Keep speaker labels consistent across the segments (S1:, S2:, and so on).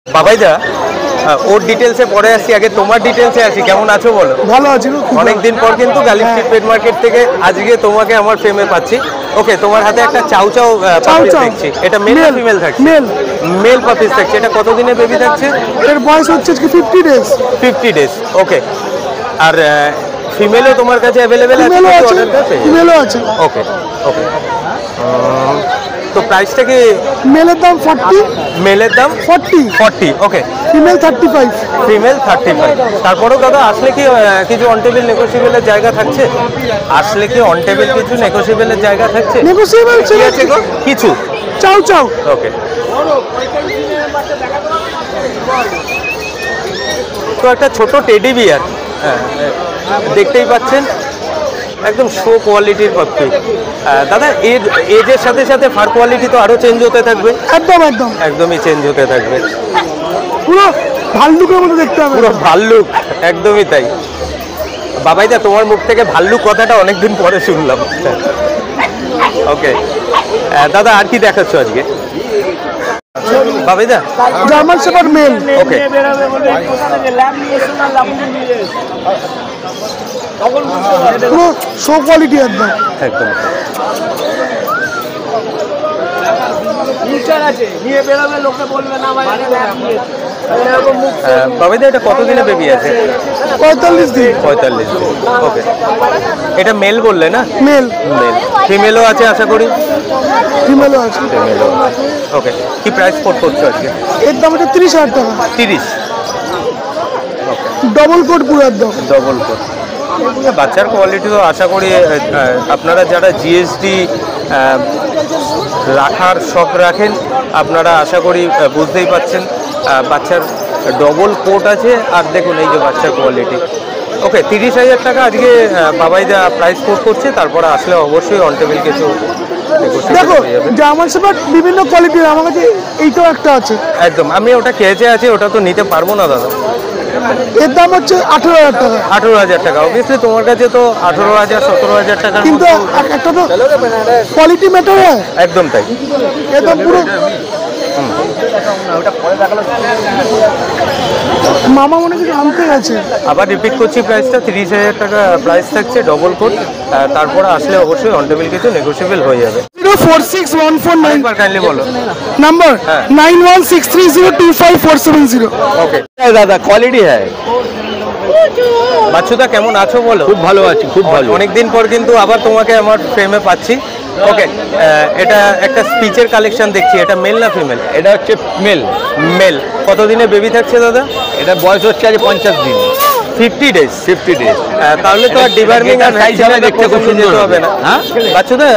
S1: বাবাইদা, ওর ডিটেলসে পরে আসছি, আগে তোমার ডিটেলসে আসি। কেমন আছো বলো?
S2: ভালো আছি।
S1: অনেকদিন পর কিন্তু গালিব স্ট্রিট পেট মার্কেট থেকে আজকে তোমাকে আমার ফ্রেমে পাচ্ছি। ওকে, তোমার হাতে একটা চাউ চাউ পাপিস দেখছি। এটা মেল না ফিমেল থাকছে? মেল পাপিস থাকছে। এটা কতদিনে বেবি থাকছে?
S2: এর বয়স হচ্ছে 50 ডেজ।
S1: 50 ডেজ, ওকে। আর ফিমেলও তোমার কাছে অ্যাভেলেবেল আছে?
S2: ফিমেলও আছে।
S1: ওকে ওকে। তো প্রাইসটা কি?
S2: মেলের দাম 40।
S1: মেলের দাম 40, ওকে।
S2: ফিমেল 35।
S1: ফিমেল 35। তারপরেও দাদা আসলে কি কিছু অন টেবিল নেগোসিয়েবলের জায়গা থাকছে? আসলে কি অন টেবিল কিছু নেগোসিয়েবলের জায়গা থাকছে?
S2: নেগোসিয়েবল
S1: আছে গো কিছু?
S2: চাও চাও,
S1: ওকে। তো একটা ছোট টেডি বিয়ার, দেখতেই পাচ্ছেন, একদম শো কোয়ালিটির পাপ্পি। দাদা এজের সাথে সাথে ফার কোয়ালিটি তো আরো চেঞ্জ হতে থাকবে? একদমই চেঞ্জ হতে থাকবে।
S2: পুরো ভাল্লুকের মতো দেখতে হবে।
S1: পুরো ভাল্লুক, একদমই তাই। বাবাইদা, তোমার মুখ থেকে ভাল্লুক কথাটা অনেকদিন পরে শুনলাম। ওকে দাদা, আর কি দেখাচ্ছ আজকে বাবাইদা?
S2: German shepherd male.
S1: ওকে,
S2: পুরো শো কোয়ালিটি একদম।
S1: একদম। বাবাইদা, এটা কতদিনে বেবি আছে?
S2: 45 দিন।
S1: 45 দিন, ওকে। এটা মেল বললে না?
S2: মেল।
S1: ফিমেলও আছে আশা করি?
S2: ফিমেলও আছে।
S1: ওকে, কি প্রাইস কোট করছো আজকে?
S2: এর দাম হচ্ছে 30,000 টাকা।
S1: 30,
S2: ডবল কোট পুরো একদম।
S1: Double coat. বাচ্চার কোয়ালিটি তো আশা করি আপনারা যারা জিএসডি রাখার শখ রাখেন, আপনারা আশা করি বুঝতেই পাচ্ছেন। বাচ্চার ডবল কোট আছে, আর দেখুন এই যে বাচ্চার কোয়ালিটি। ওকে, 30,000 টাকা আজকে বাবাইদা প্রাইস কোট করছে। তারপরে আসলে অবশ্যই অন টেবিল কিছু
S2: দেখো, জার্মান শেপার্ড বিভিন্ন কোয়ালিটির, আমার কাছে এইটাও একটা আছে।
S1: একদম, আমি ওটা কেজে আছে, ওটা তো নিতে পারবো না দাদা।
S2: এর দাম হচ্ছে 18,000 টাকা।
S1: 18,000 টাকা। অবভিয়াসলি তোমার কাছে তো 18,000 17,000 টাকা,
S2: কিন্তু একটা তো কোয়ালিটি ম্যাটার হয়।
S1: একদম তাই।
S2: একদম পুরো মামা মনে কিছু আনতে গেছে।
S1: আবার রিপিট করছি, প্রাইসটা 30,000 টাকা প্রাইস থাকছে, ডবল কোট। তারপরে আসলে অবশ্যই অন টেবিল কিছু নেগোসিয়েবল হয়ে যাবে।
S2: 0461499
S1: কাইন্ডলি বলো
S2: নাম্বার 9163025470।
S1: ওকে দাদা, কোয়ালিটি হ্যাঁ। বাচ্চুদা, কেমন আছো বলো?
S3: খুব ভালো আছি, খুব ভালো।
S1: অনেকদিন পর কিন্তু আবার তোমাকে আমার ফ্রেমে পাচ্ছি। ওকে, এটা একটা স্পিচের কালেকশন দেখছি। এটা মেল না ফিমেল?
S3: এটা হচ্ছে মেল।
S1: মেল। কতদিনে বেবি থাকছে দাদা?
S3: এটা বয়স হচ্ছে আজ 50 দিন।
S1: 50 ডেজ।
S3: 50 ডেজ।
S1: তাহলে তো আর ডিবার্মিং আর ভ্যাকসিন
S3: দেখতে খুব সুন্দর
S1: হবে না?
S3: হ্যাঁ
S1: বাচ্চুদা,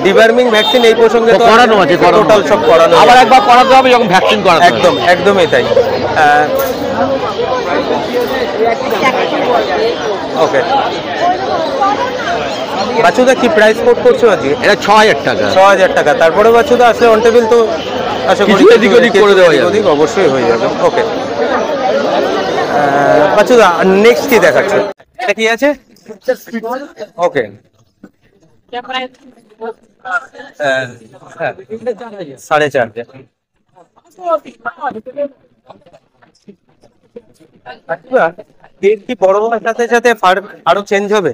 S1: ডিবার্মিং ভ্যাকসিন এই প্রসঙ্গে তো
S3: করানো আছে,
S1: টোটাল সব করানো।
S3: আবার একবার করাতে হবে যখন ভ্যাকসিন করাতে হবে।
S1: একদম, একদমই তাই। ওকে বাচ্চুদা, কি প্রাইস কোট করছো আজকে?
S3: এটা 6,000 টাকা।
S1: 6,000 টাকা। তারপরে বাচ্চুদা আসলে অন টেবিল তো আশা করি
S3: এদিক ওদিক করে দেওয়া যাবে।
S1: অবশ্যই হয়ে যাবে। ওকে বাচ্চুদা, নেক্সট কি দেখাচ্ছে? এটা কি আছে? ওকে, 4.5। আচ্ছা, এর কি বড় হওয়ার সাথে সাথে আরো চেঞ্জ হবে?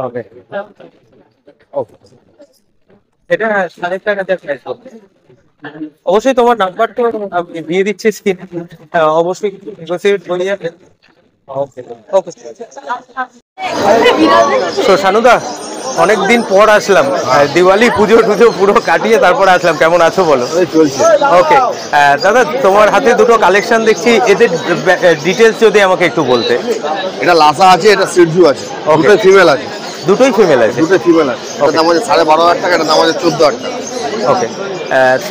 S1: ওকে, এটা 4.5 টাকা প্রাইস হবে। অবশ্যই তোমার নাম্বারটা আমি দিয়ে দিচ্ছি স্ক্রিনে, অবশ্যই নেগোসিয়েট হয়ে যাবে। ওকে ওকে। তো শানুদা, অনেকদিন পর আসলাম, দিওয়ালি পুজো টুজো পুরো কাটিয়ে তারপর আসলাম। কেমন আছো বলো?
S3: চলছে।
S1: ওকে দাদা, তোমার হাতে দুটো কালেকশন দেখছি, এদের ডিটেলস যদি আমাকে একটু বলতে।
S4: এটা লাসা আছে, এটা সিডজু আছে, দুটোই ফিমেল আছে।
S1: দুটোই ফিমেল আছে?
S4: দুটোই ফিমেল আছে। এটার দাম আছে 12,500 টাকা, এটার দাম আছে 14,000 টাকা।
S1: ওকে,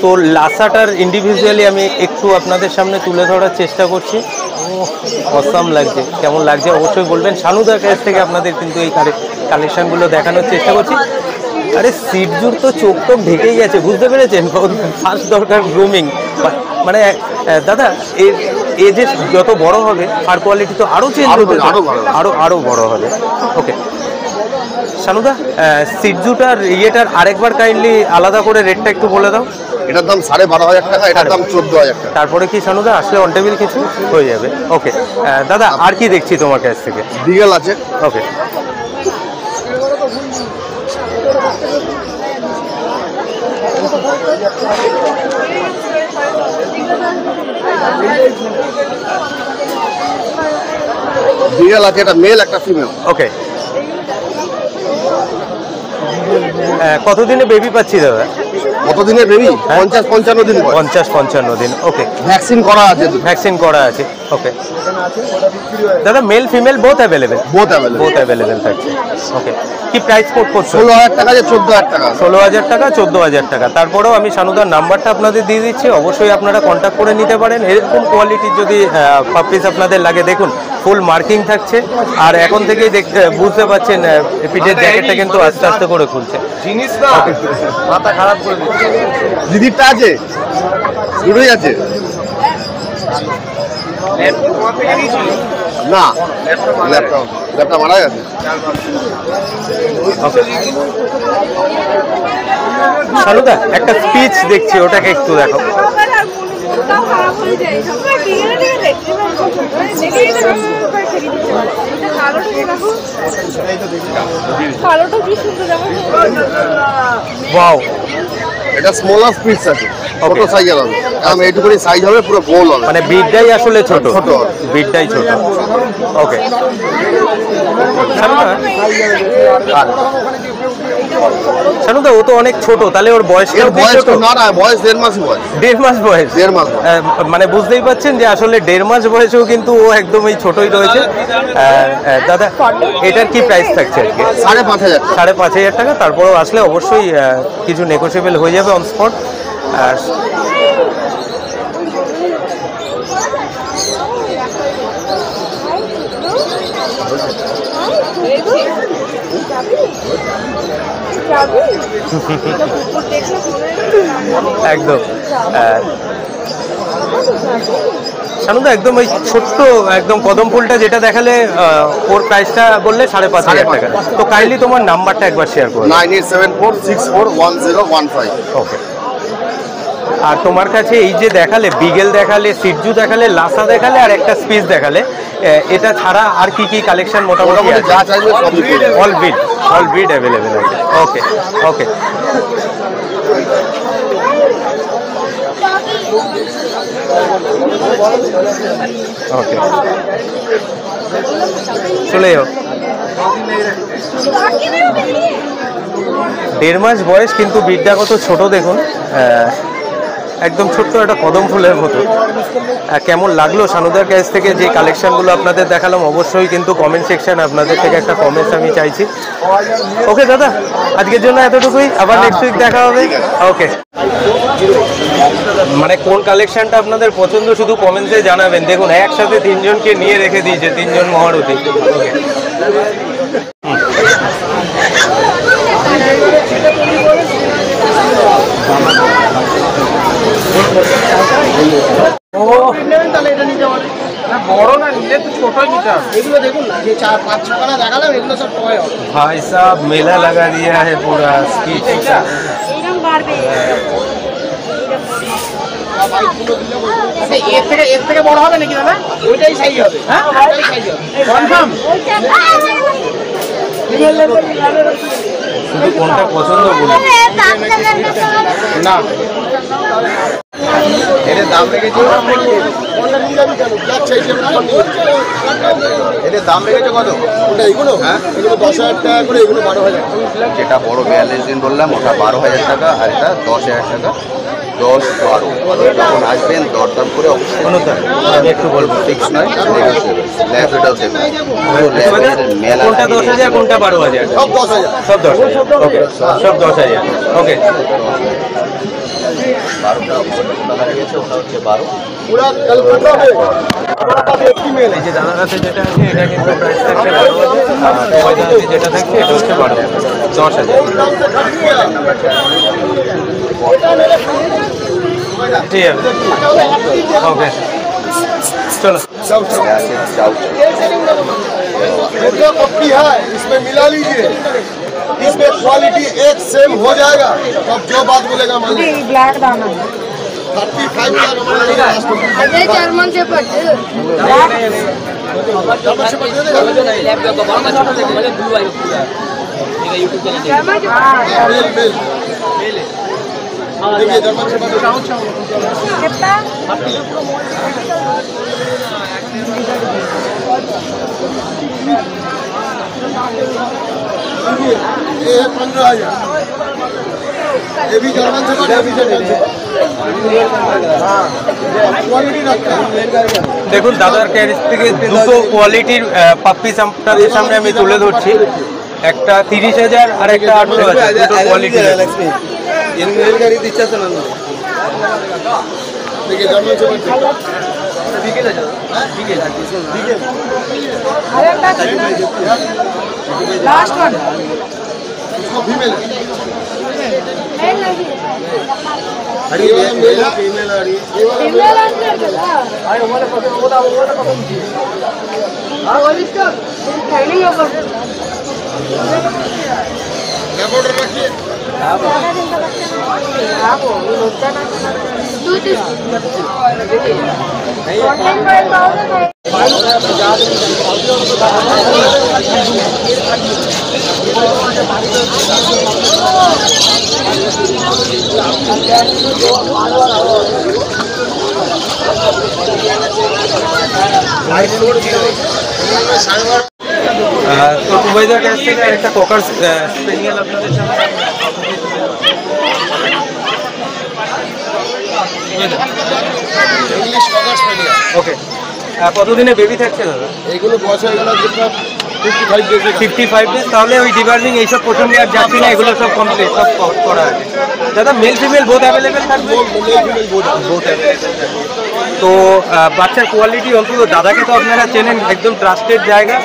S1: তো লাসাটার ইন্ডিভিজুয়ালি আমি একটু আপনাদের সামনে তুলে ধরার চেষ্টা করছি। অসাম লাগছে, কেমন লাগছে অবশ্যই বলবেন। শানুদার কাছ থেকে আপনাদের কিন্তু এই কালেকশনগুলো দেখানোর চেষ্টা করছি। আরে সিডজুর তো চোখ টোক ঢেকেই গেছে, বুঝতে পেরেছেন? ফার্স্ট দরকার গ্রুমিং। মানে দাদা, এর যে যত বড় হবে আর কোয়ালিটি তো আরো চেঞ্জ হবে, আরো বড় হবে। ওকে, শানুদা সিটজুটার ইয়েটার আরেকবার কাইন্ডলি আলাদা করে রেটটা একটু বলে দাও।
S4: এটার দাম 12,500 টাকা, এটার দাম 14,000 টাকা।
S1: তারপরে কি শানুদা আসলে অন টেবিল কিছু হয়ে যাবে? ওকে দাদা, আর কি দেখছি তোমার কাছ থেকে?
S4: বিগেল আছে।
S1: ওকে,
S4: বিগেল আছে, এটা মেল একটা ফিমেল।
S1: ওকে, কতদিনে বেবি পাচ্ছি দাদা?
S4: কতদিনের বেবি? 50-55 দিন বয়স।
S1: 50-55 দিন। ওকে,
S4: ভ্যাকসিন করা আছে,
S1: ভ্যাকসিন করা আছে। ওকে দাদা, male female both available?
S4: Both available.
S1: Both available থাকছে। ওকে, কি প্রাইস কোট করছো?
S4: 16,000 টাকা, 14,000 টাকা।
S1: 16,000 টাকা, 14,000 টাকা। তারপরেও আমি শানুদার নাম্বারটা আপনাদের দিয়ে দিচ্ছি, অবশ্যই আপনারা কন্ট্যাক্ট করে নিতে পারেন। এরকম কোয়ালিটির যদি পাপিস আপনাদের লাগে, দেখুন ফুল মার্কিং থাকছে। আর এখন থেকেই বুঝতে পারছেন পিঠের জ্যাকেটটা কিন্তু আস্তে আস্তে করে খুলছে।
S3: জিনিস না মাথা খারাপ করে দিচ্ছে।
S4: দিদিরটা আছে, দুটোই আছে। না, ল্যাপটপ মারা গেছে।
S1: শানুদা একটা স্পিচ দেখছি, ওটাকে একটু দেখো। ওয়াও,
S4: এটা স্মলার স্পিচ আছে, ছোট সাইজের হবে। কারণ এইটুকুনি সাইজ হবে, পুরো গোল হবে।
S1: মানে বিটটাই আসলে ছোট,
S4: ছোট হবে।
S1: বিটটাই ছোট। ওকে শানুদা, ও তো অনেক ছোট, তাহলে ওর বয়সটা
S4: বয়স তো না, বয়স 1.5 মাস বয়স।
S1: 1.5 মাস বয়স?
S4: 1.5 মাস।
S1: মানে বুঝতেই পাচ্ছেন যে আসলে 1.5 মাস বয়সেও কিন্তু ও একদমই ছোটই রয়েছে। দাদা, এটার কি প্রাইস থাকছে আজকে?
S4: 5,500।
S1: 5,500 টাকা। তারপরেও আসলে অবশ্যই কিছু নেগোসিয়েবল হয়ে যাবে অন স্পট। আর একদম শানুদা, একদম ওই ছোট্ট একদম কদম ফুলটা যেটা দেখালে, ওর প্রাইসটা বললে 5,500 টাকা। তো কাইন্ডলি তোমার নাম্বারটা একবার শেয়ার করো।
S4: 9874641015।
S1: ওকে, আর তোমার কাছে এই যে দেখালে, বিগেল দেখালে, সিটজু দেখালে, লাসা দেখালে, আর একটা স্পিচ দেখালে, এটা ছাড়া আর কি কি কালেকশন মোটামুটি আছে?
S4: যা চাইবে সবই পেয়ে যাবে।
S1: অল বিড অ্যাভেলেবেল আছে। ওকে ওকে, ওকে, চলে যাও। 1.5 মাস বয়স, কিন্তু বিটটা কত ছোট দেখুন, একদম ছোট্ট একটা কদম ফুলের মতো। কেমন লাগলো শানুদার কাছ থেকে যে কালেকশনগুলো আপনাদের দেখালাম? অবশ্যই কিন্তু কমেন্ট সেকশন আপনাদের থেকে একটা কমেন্টস আমি চাইছি। ওকে দাদা, আজকের জন্য এতটুকুই, আবার নেক্সট উইক দেখা হবে। ওকে, মানে কোন কালেকশনটা আপনাদের পছন্দ শুধু কমেন্টসে জানাবেন। দেখুন একসাথে 3 জনকে নিয়ে রেখে দিয়েছে, 3 জন মহারথী। ওকে,
S3: বড় না নিলে তো ছোটই নিতে হবে।
S2: এগুলো দেখুন না, যে 4-5 খানা দেখালাম, এগুলো সব টয় হবে।
S1: भाई साहब मेला लगा दिया है पूरा स्पीच।
S2: এর থেকে বড় হবে নাকি দাদা? ওইটাই সাইজ হবে। হ্যাঁ, ওইটাই সাইজ হবে কনফার্ম।
S1: শুধু কোনটা পছন্দ বলুন
S3: না এর দাম রেখেছো, এর দাম রেখেছো কত?
S4: এগুলো এগুলো 10,000 টাকা করে, এগুলো 12,000।
S3: যেটা বড় 42 দিন বললাম ওটা 12,000 টাকা, আর এটা 10,000 টাকা। 10-12 যখন আসবেন দরদাম করে অবশ্যই
S1: আমি একটু বলবো।
S3: ফিক্স নয়, ল্যাব এটাও দেবেন। মেলা
S1: কোনটা 10,000, কোনটা 12,000?
S4: সব 10,000।
S1: সব 10,000। ওকে, সব 10,000। ওকে,
S3: 12টা লাগিয়েছে, ওটা হচ্ছে 12।
S4: পুরা ক্যালকুলেট হবে।
S1: এই যে দাদার কাছে যেটা আছে এটা কিন্তু প্রাইস থাকছে 12,000, আর তোমাদের কাছে যেটা থাকছে এটা হচ্ছে 12,000, 10,000। ঠিক আছে, ওকে, চলো।
S3: চাও
S4: जो पप्पी है इसमें मिला लीजिए, इसमें क्वालिटी एक सेम हो जाएगा। अब जो बात बोलेगा मान लीजिए
S2: ब्लैक दाना
S4: 35
S5: अरे जर्मन से पढ़ते
S4: देखिए जर्मन से
S2: कितना
S4: ये 15,000, ये भी जर्मन से बड़ा, ये भी जर्मन से क्वालिटी रखता है।
S1: দেখুন দাদার ক্যারেজ থেকে দুটো কোয়ালিটির পাপ্পিস আপনাদের সামনে আমি তুলে ধরছি। একটা 30,000 আর একটা 18,000, দুটো কোয়ালিটি।
S4: देखिए जर्मन से बड़ा
S2: लास्ट वन
S4: इसको फीमेल है,
S5: नहीं
S4: ये वाला मेल है, फीमेल है, ये वाला
S5: फीमेल आंसर पुलिस का ट्रेनिंग है पर
S4: लेपोर्टर रखिए।
S1: তো উভয়দের কাছ থেকে একটা কোকার স্পেনিয়াল আপনাদের সামনে।
S4: इंग्लिश कवर स्पेनियल,
S1: ওকে, কতদিনে বেবি থাকছে দাদা?
S4: এইগুলো বয়স হয়ে গেল যেটা 55 ডেজ।
S1: 55 ডেজ। তাহলে ওই ডিবার্মিং এইসব পছন্দ আর যাচ্ছি না, এগুলো সব কমপ্লিট, সব করা আছে দাদা। মেল ফিমেল বোথ অ্যাভেলেবেল থাকবে? বোথ তো বাচ্চার কোয়ালিটি অন্তত দাদাকে তো আপনারা চেনেন, একদম ট্রাস্টেড জায়গা।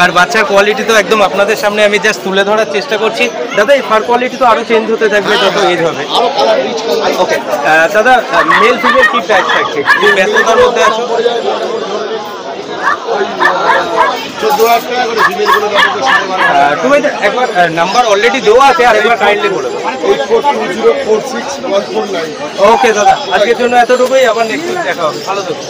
S1: আর বাচ্চার কোয়ালিটি তো একদম আপনাদের সামনে আমি জাস্ট তুলে ধরার চেষ্টা করছি। দাদা এই ফার কোয়ালিটি তো আরও চেঞ্জ হতে থাকবে যত এজ হবে।
S4: আরো কালার রিচ কালার।
S1: ওকে দাদা, মেল ফিমেল কি প্রাইস থাকছে? এই ব্যস্ততার মধ্যে আছো।
S4: 14,000 টাকা করে ফিমেল গুলো দাম 12,500।
S1: তুমি একবার নাম্বার অলরেডি দেওয়া আছে, আর একবার কাইন্ডলি বলে দাও।
S4: 842046 149।
S1: ওকে দাদা, আজকের জন্য এতটুকুই, আবার নেক্সট দেখা হবে। ভালো থাকো।